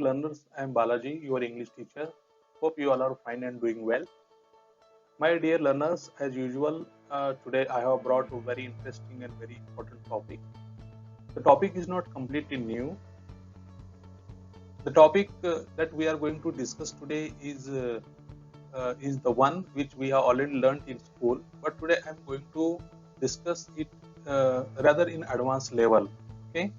learners, I am Balaji, your English teacher. Hope you all are fine and doing well. My dear learners, as usual, today I have brought a very interesting and very important topic. The topic is not completely new. The topic that we are going to discuss today is the one which we have already learned in school, but today I am going to discuss it rather in advanced level. Okay.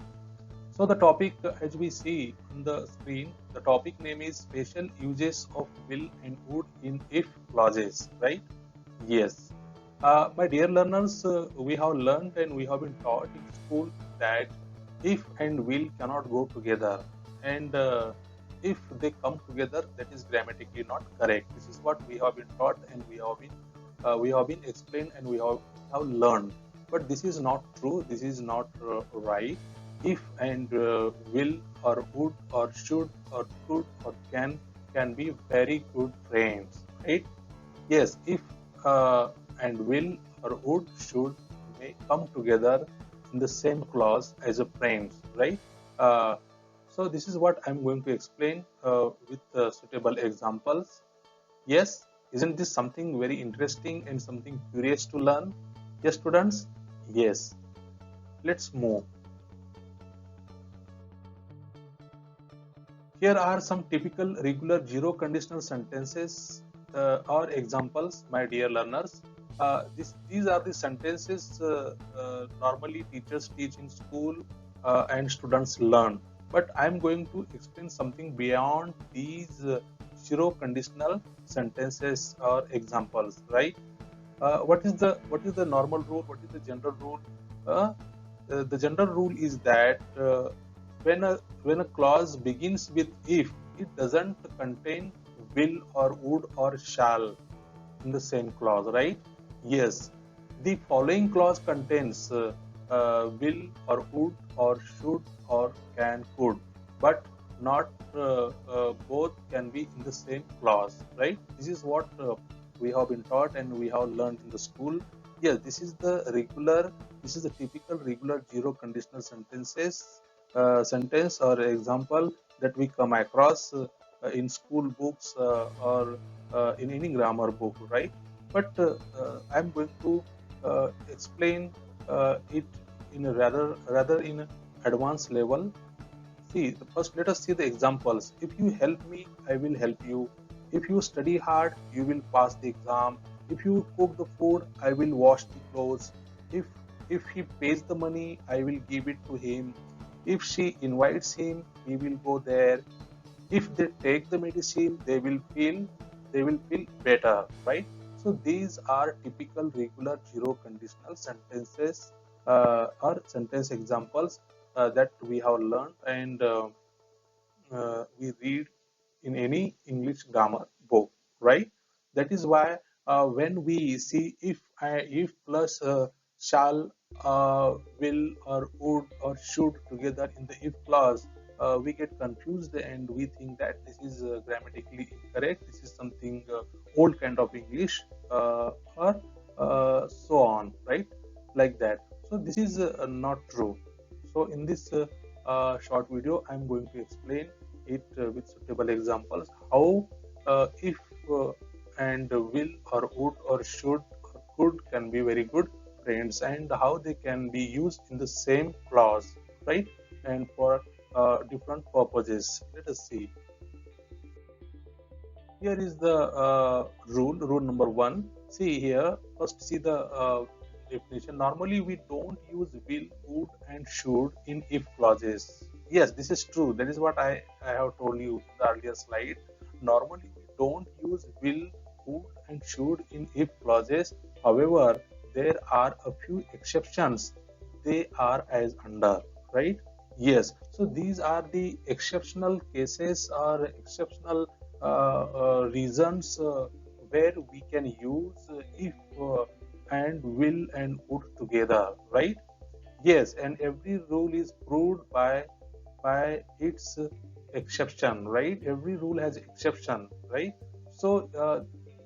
So the topic, as we see on the screen, the topic name is special uses of will and would in if clauses, right? Yes. My dear learners, we have learned and we have been taught in school that if and will cannot go together, and if they come together, that is grammatically not correct. This is what we have been taught and we have been explained and have learned. But this is not true. This is not right. If and will or would or should or could or can be very good friends, right? Yes, if and will or would should may come together in the same clause as a friends, right? Uh, so this is what I'm going to explain with suitable examples. Yes, isn't this something very interesting and something curious to learn? Yes, students. Yes, let's move. Here are some typical regular zero conditional sentences or examples, my dear learners. These are the sentences normally teachers teach in school and students learn. But I'm going to explain something beyond these zero conditional sentences or examples, right? What is the normal rule? What is the general rule? Uh, the general rule is that when a clause begins with if, it doesn't contain will or would or shall in the same clause, right? Yes, the following clause contains will or would or should or can could, but not both can be in the same clause, right? This is what we have been taught and we have learned in the school. Yes, this is the typical regular zero conditional sentence or example that we come across in school books or in any grammar book, right? But I'm going to explain it in a rather in an advanced level. See, first let us see the examples. If you help me, I will help you. If you study hard, you will pass the exam. If you cook the food, I will wash the clothes. If if he pays the money, I will give it to him. If she invites him, he will go there. If they take the medicine, they will feel better, right? So these are typical regular zero conditional sentences or sentence examples that we have learned and we read in any English grammar book, right? That is why when we see if plus shall, will or would or should together in the if clause, we get confused and we think that this is grammatically incorrect. This is something old kind of English or so on, right? Like that. So this is not true. So in this short video, I'm going to explain it with suitable examples how if and will or would or should or could can be very good friends and how they can be used in the same clause, right? And for different purposes. Let us see. Here is the rule number one. See here, first see the definition. Normally, we don't use will, would, and should in if clauses. Yes, this is true. That is what I have told you in the earlier slide. Normally, we don't use will, would, and should in if clauses. However, there are a few exceptions. They are as under, right? Yes. So these are the exceptional cases or exceptional reasons where we can use if and will and would together, right? Yes, and every rule is proved by its exception, right? Every rule has exception, right? So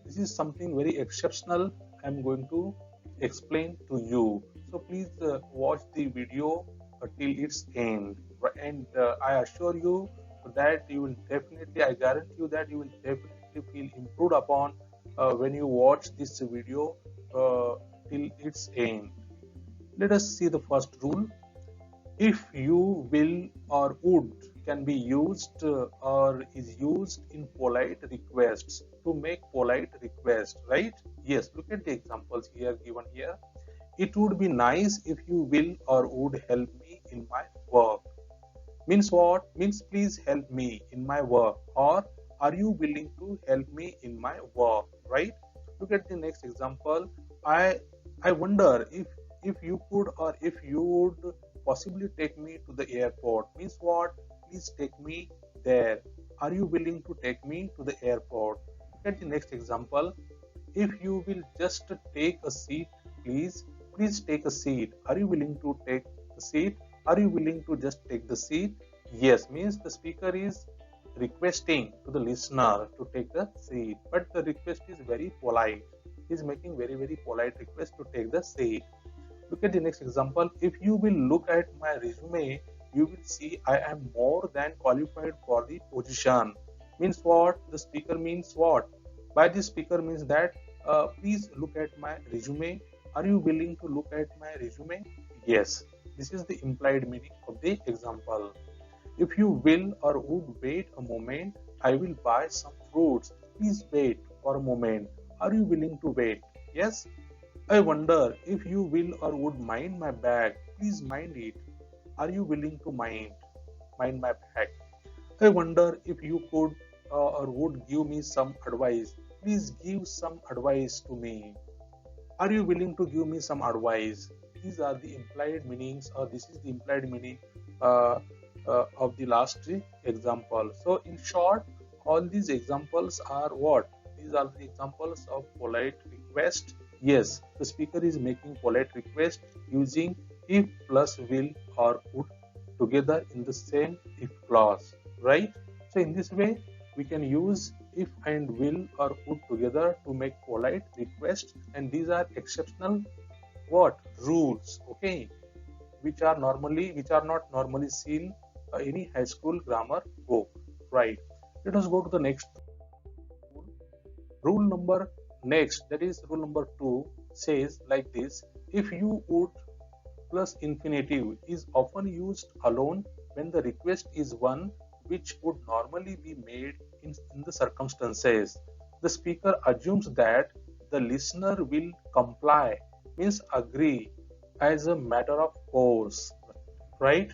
this is something very exceptional. I'm going to explain to you. So please watch the video till its end, and I assure you that you will definitely, I guarantee you that you will definitely feel improved upon when you watch this video till its end. Let us see the first rule. If you will or would can be used or is used in polite requests to make polite request, right? Yes, look at the examples here given here. It would be nice if you will or would help me in my work. Means what? Means please help me in my work, or are you willing to help me in my work, right? Look at the next example. I wonder if you could or if you would possibly take me to the airport. Means what? Please take me there. Are you willing to take me to the airport? Look at the next example. If you will just take a seat, please take a seat. Are you willing to take the seat? Are you willing to just take the seat? Yes, means the speaker is requesting to the listener to take the seat, but the request is very polite. He is making very polite request to take the seat. Look at the next example. If you will look at my resume, you will see I am more than qualified for the position. Means what? The speaker means what? By this speaker means that please look at my resume. Are you willing to look at my resume? Yes. This is the implied meaning of the example. If you will or would wait a moment, I will buy some fruits. Please wait for a moment. Are you willing to wait? Yes. I wonder if you will or would mind my bag. Please mind it. Are you willing to mind my bag? I wonder if you could or would give me some advice. Please give some advice to me. Are you willing to give me some advice? These are the implied meanings, or this is the implied meaning uh, of the last three examples. So, in short, all these examples are what? These are the examples of polite request. Yes, the speaker is making polite request using if plus will or would together in the same if clause, right? So, in this way, we can use if and will or would together to make polite requests, and these are exceptional what rules, okay, which are not normally seen any high school grammar book, right? Let us go to the next rule. Rule number next, that is rule number 2, says like this: if you would plus infinitive is often used alone when the request is one which would normally be made in the circumstances. The speaker assumes that the listener will comply, means agree, as a matter of course, right?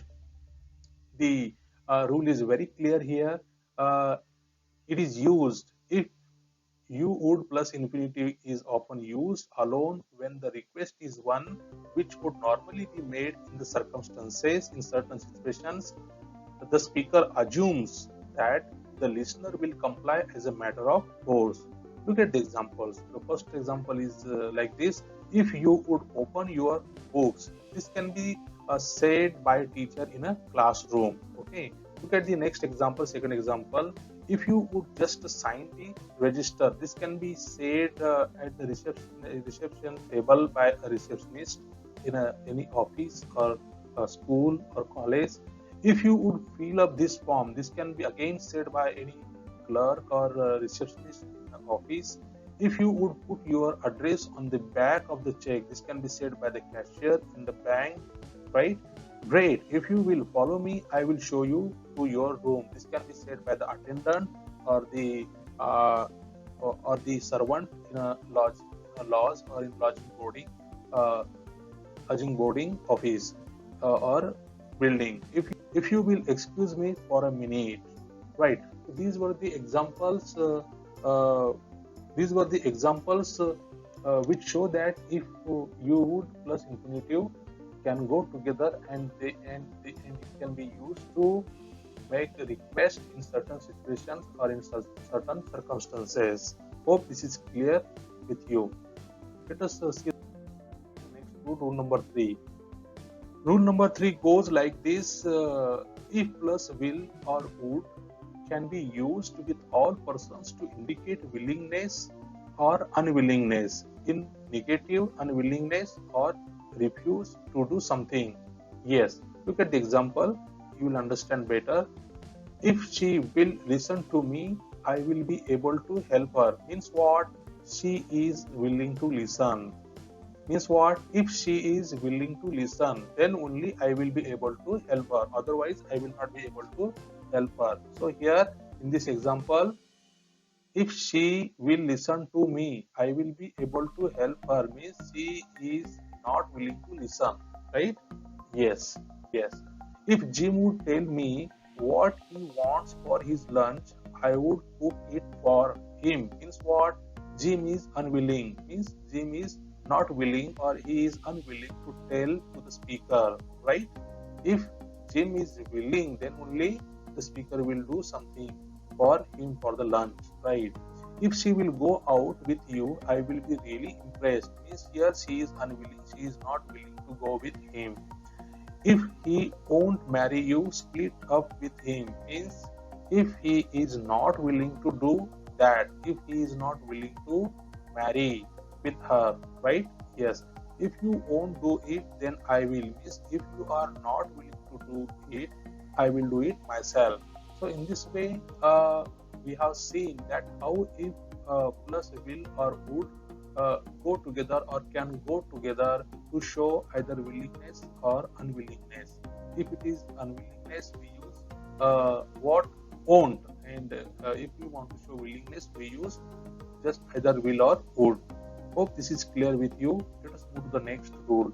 The rule is very clear here. Uh, it is used if you would plus infinitive is often used alone when the request is one which would normally be made in the circumstances. In certain situations, the speaker assumes that the listener will comply as a matter of course. Look at the examples. The first example is like this: if you would open your books. This can be said by a teacher in a classroom. Okay. Look at the next example, second example. If you would just sign the register. This can be said at the reception table by a receptionist in any office or a school or college. If you would fill up this form, this can be again said by any clerk or receptionist in the office. If you would put your address on the back of the check, this can be said by the cashier in the bank, right? Great. If you will follow me, I will show you to your room. This can be said by the attendant or the uh, or the servant in a lodge or in uh, lodging boarding office or building. If you will excuse me for a minute, right? These were the examples. Uh, these were the examples which show that if you would plus infinitive can go together, and it can be used to make a request in certain situations or in certain circumstances. Hope this is clear with you. Let us see the next rule number 3. Rule number 3 goes like this: if plus will or would can be used with all persons to indicate willingness or unwillingness, in negative unwillingness or refuse to do something. Yes, look at the example, you will understand better. If she will listen to me, I will be able to help her. Means what? She is willing to listen. Means what? If she is willing to listen, then only I will be able to help her. Otherwise, I will not be able to help her. So here in this example, if she will listen to me, I will be able to help her. Means she is not willing to listen, right? Yes, yes. If Jim would tell me what he wants for his lunch, I would cook it for him. Means what? Jim is unwilling. Means Jim is not willing or he is unwilling to tell to the speaker, right? If Jim is willing, then only the speaker will do something for him for the lunch, right? If she will go out with you, I will be really impressed. Means here she is unwilling, she is not willing to go with him. If he won't marry you, split up with him. Means if he is not willing to do that, if he is not willing to marry with her, right? Yes. If you won't do it, then I will. Means if you are not willing to do it, I will do it myself. So in this way, we have seen that how if plus will or would go together or can go together to show either willingness or unwillingness. If it is unwillingness, we use what won't, and if we want to show willingness, we use just either will or would. Hope this is clear with you. Let us move to the next rule.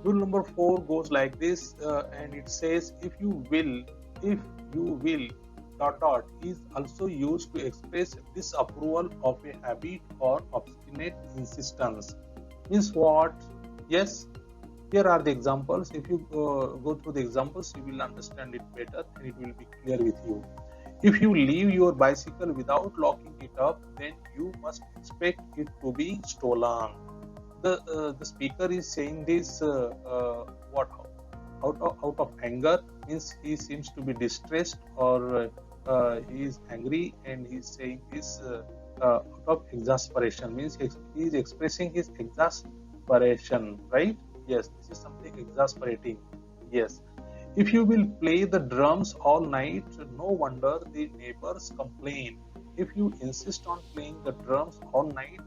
Rule number 4 goes like this, and it says if you will dot dot is also used to express disapproval of a habit or obstinate insistence. Means what? Yes, here are the examples. If you go through the examples, you will understand it better and it will be clear with you. If you leave your bicycle without locking it up, then you must expect it to be stolen. The speaker is saying this what out of anger. Means he seems to be distressed or he is angry, and he is saying this out of exasperation. Means he is expressing his exasperation, right? Yes, this is something exasperating. Yes. If you will play the drums all night, no wonder the neighbors complain. If you insist on playing the drums all night,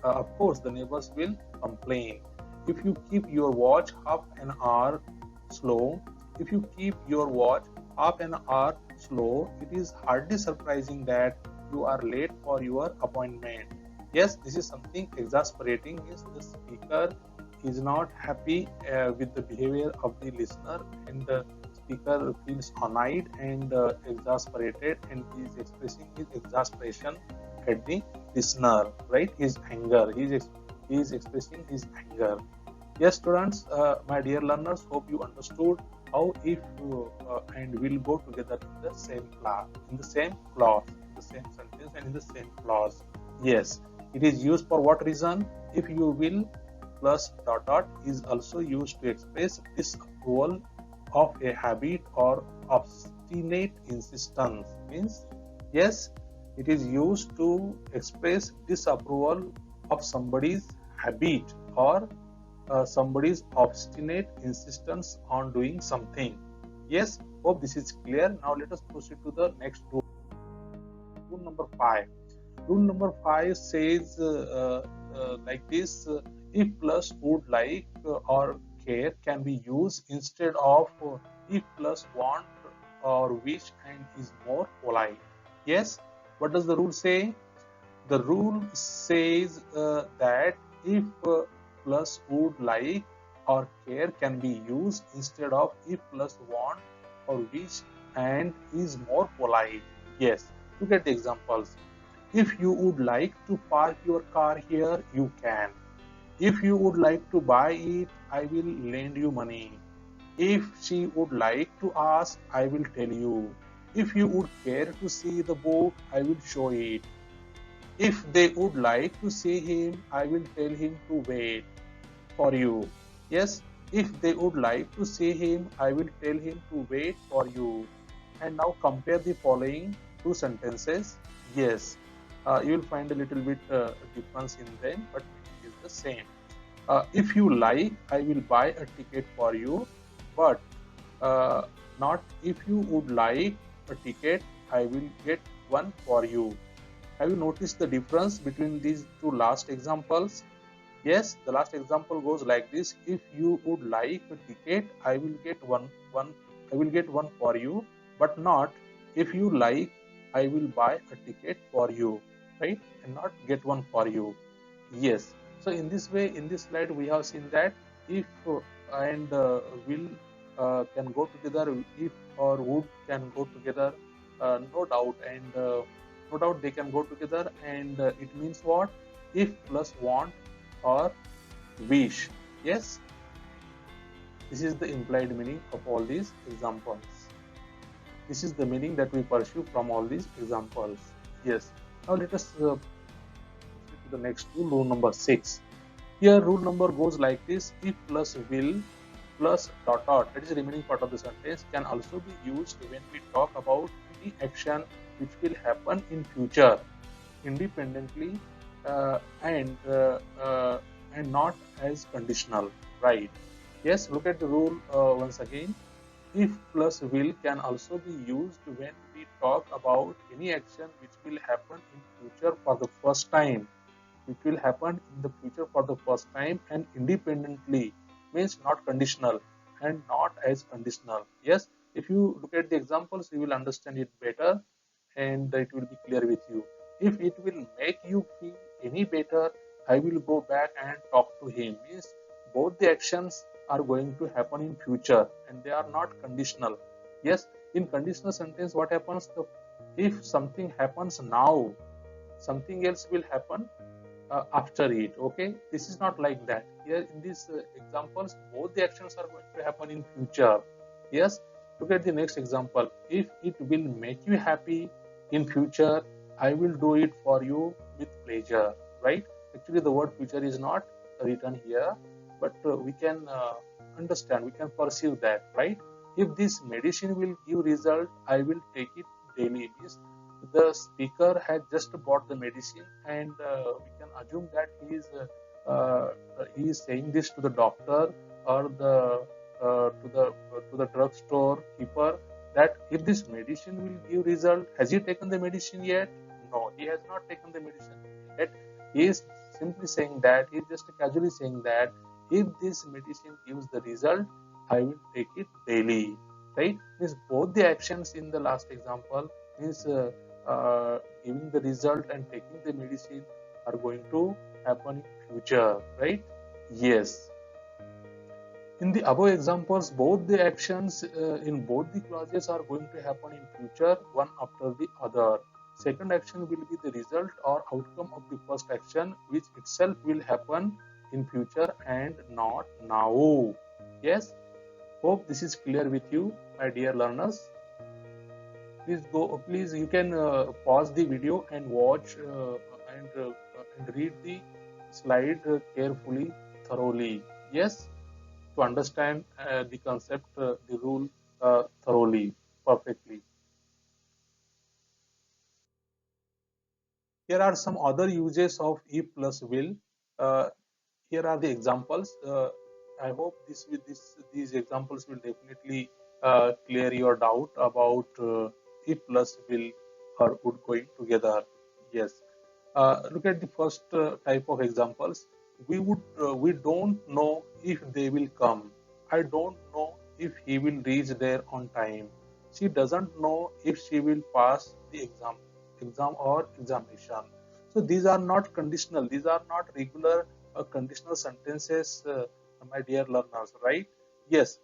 of course the neighbors will complain. If you keep your watch half an hour slow, if you keep your watch half an hour slow, it is hardly surprising that you are late for your appointment. Yes, this is something exasperating. Yes, the speaker is not happy with the behavior of the listener, and the speaker feels annoyed and exasperated, and he is expressing his exasperation at the listener, right? His anger. He is expressing his anger. Yes, students, my dear learners, hope you understood how if and will go together in the same class, in the same clause, in the same sentence, and in the same clause. Yes, it is used for what reason? If you will plus dot dot is also used to express disapproval of a habit or obstinate insistence. Means, yes, it is used to express disapproval of somebody's habit or somebody's obstinate insistence on doing something. Yes, hope this is clear. Now let us proceed to the next rule. Rule number 5. Rule number 5 says like this: if plus would like or care can be used instead of if plus want or wish and is more polite. Yes, what does the rule say? The rule says that if plus would like or care can be used instead of if plus want or wish and is more polite. Yes, look at the examples. If you would like to park your car here, you can. If you would like to buy it, I will lend you money. If she would like to ask, I will tell you. If you would care to see the book, I will show it. If they would like to see him, I will tell him to wait for you. Yes, if they would like to see him, I will tell him to wait for you. And now compare the following two sentences. Yes, you will find a little bit difference in them, but it is the same. If you like, I will buy a ticket for you, but uh, not if you would like a ticket, I will get one for you. Have you noticed the difference between these two last examples? Yes, the last example goes like this: if you would like a ticket, I will get one I will get one for you, but not if you like, I will buy a ticket for you, right? And not get one for you. Yes. So in this way, in this slide, we have seen that if and will can go together, if or would can go together, no doubt, and no doubt they can go together, and it means what? If plus want or wish. Yes, this is the implied meaning of all these examples. This is the meaning that we pursue from all these examples. Yes. Now let us proceed to the next rule, rule number 6. Here rule number goes like this: if plus will plus dot dot, that is the remaining part of the sentence, can also be used when we talk about any action which will happen in future independently, uh, and uh, uh, and not as conditional, right? Yes, look at the rule once again. If plus will can also be used when we talk about any action which will happen in future for the first time, which will happen in the future for the first time and independently, means not conditional and not as conditional. Yes, if you look at the examples, you will understand it better and it will be clear with you. If it will make you feel any better, I will go back and talk to him. Means both the actions are going to happen in future and they are not conditional. Yes, in conditional sentence, what happens? If something happens now, something else will happen after it. Okay, this is not like that. Here in these examples, both the actions are going to happen in future. Yes, look at the next example. If it will make you happy in future, I will do it for you with pleasure, right? Actually the word future is not written here, but we can understand, we can perceive that, right? If this medicine will give result, I will take it daily. Means the speaker has just bought the medicine, and we can assume that he is saying this to the doctor or to the drugstore keeper, that if this medicine will give result. Has he taken the medicine yet? No, he has not taken the medicine yet. He is simply saying that, he is just casually saying that if this medicine gives the result, I will take it daily, right? Means both the actions in the last example, means giving the result and taking the medicine, are going to happen in future, right? Yes. In the above examples, both the actions in both the clauses are going to happen in future, one after the other. Second action will be the result or outcome of the first action, which itself will happen in future and not now. Yes, hope this is clear with you, my dear learners. Please, you can pause the video and watch and read the slide carefully, thoroughly. Yes, to understand the concept, the rule thoroughly, perfectly. Here are some other uses of if plus will. Uh, Here are the examples. I hope these examples will definitely clear your doubt about if plus will or would going together. Yes. Look at the first type of examples. We don't know if they will come. I don't know if he will reach there on time. She doesn't know if she will pass the exam or examination. So these are not conditional. These are not regular conditional sentences, my dear learners, right? Yes,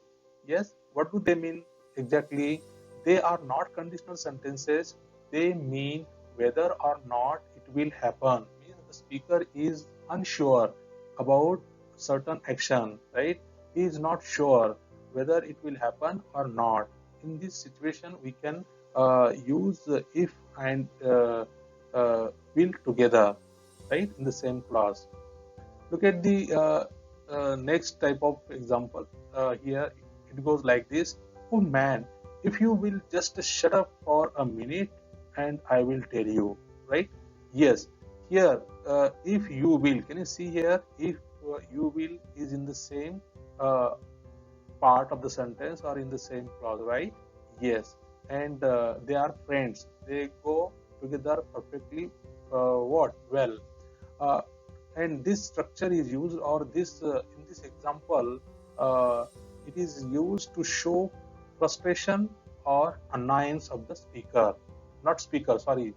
yes. What do they mean exactly? They are not conditional sentences. They mean whether or not it will happen. Means the speaker is unsure about certain action, right? He is not sure whether it will happen or not. In this situation, we can use if and will together, right, in the same clause. Look at the next type of example. Here it goes like this: oh man, if you will just shut up for a minute and I will tell you, right? Yes, here if you will, can you see here? If you will is in the same uh, part of the sentence or in the same clause, right? Yes. And they are friends. They go together perfectly. What? Well. Uh, and this structure is used, or this in this example, uh, it is used to show frustration or annoyance of the speaker. Not speaker, sorry.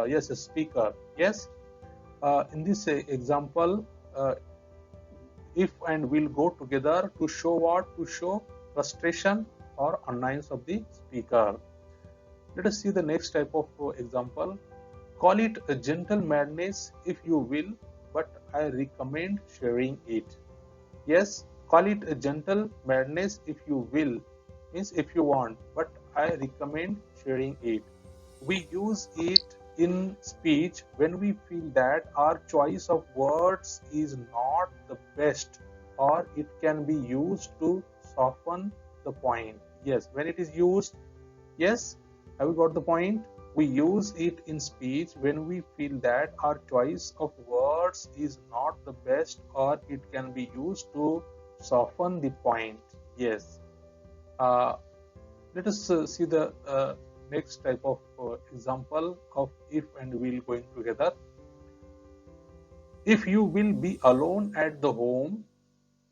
Yes, a speaker. Yes. In this example, if and will go together to show what? To show frustration or annoyance of the speaker. Let us see the next type of example. Call it a gentle madness if you will, but I recommend sharing it. Yes, call it a gentle madness if you will, means if you want, but I recommend sharing it. We use it in speech when we feel that our choice of words is not the best, or it can be used to soften the point. Yes, when it is used, yes, have you got the point? We use it in speech when we feel that our choice of words is not the best, or it can be used to soften the point. Yes. Uh, Let us see the next type of example of if and will going together. If you will be alone at the home,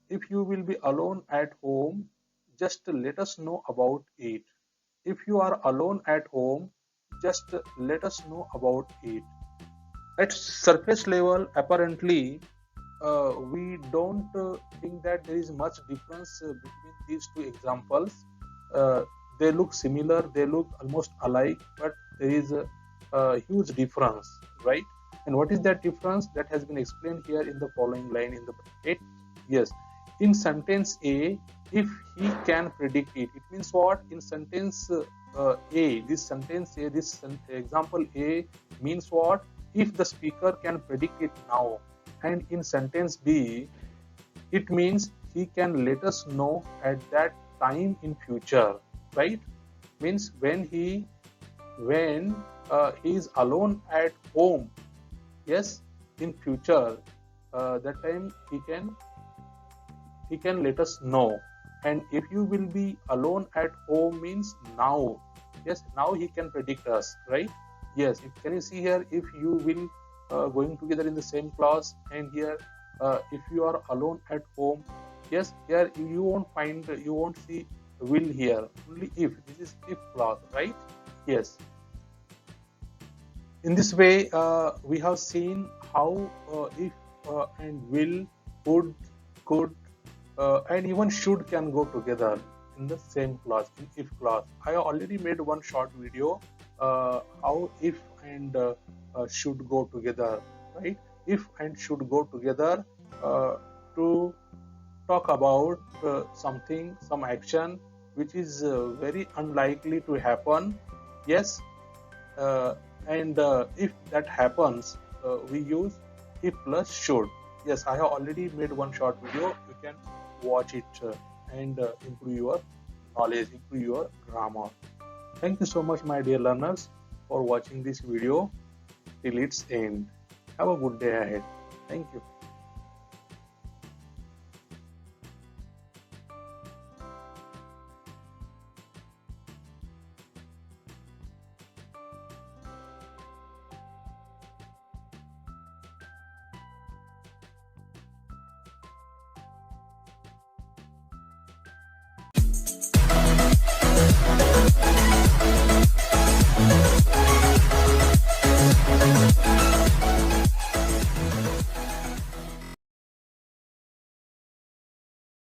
if you will be alone at home, just let us know about it. If you are alone at home, just let us know about it. At surface level, apparently, we don't think that there is much difference between these two examples. Uh, they look similar, they look almost alike, but there is a huge difference, right? And what is that difference? That has been explained here in the following line in the bracket. Yes, in sentence A, if he can predict it, it means what? In sentence A, this example A means what? If the speaker can predict it now. And in sentence B, it means he can let us know at that time in future, right? Means when he is alone at home, yes, in future, that time he can let us know. And if you will be alone at home means now, yes, now he can predict us, right? Yes, can you see here, if you will going together in the same clause, and here if you are alone at home, yes, here you won't see will here, only if. This is if clause, right? Yes. In this way, we have seen how if and will, could, and even should can go together in the same clause, in if clause. I already made one short video how if and should go together, right? If and should go together to talk about some action which is very unlikely to happen. Yes, uh, and if that happens, we use if plus should. Yes, I have already made one short video. You can watch it and improve your knowledge, improve your grammar. Thank you so much, my dear learners, for watching this video till its end. Have a good day ahead. Thank you.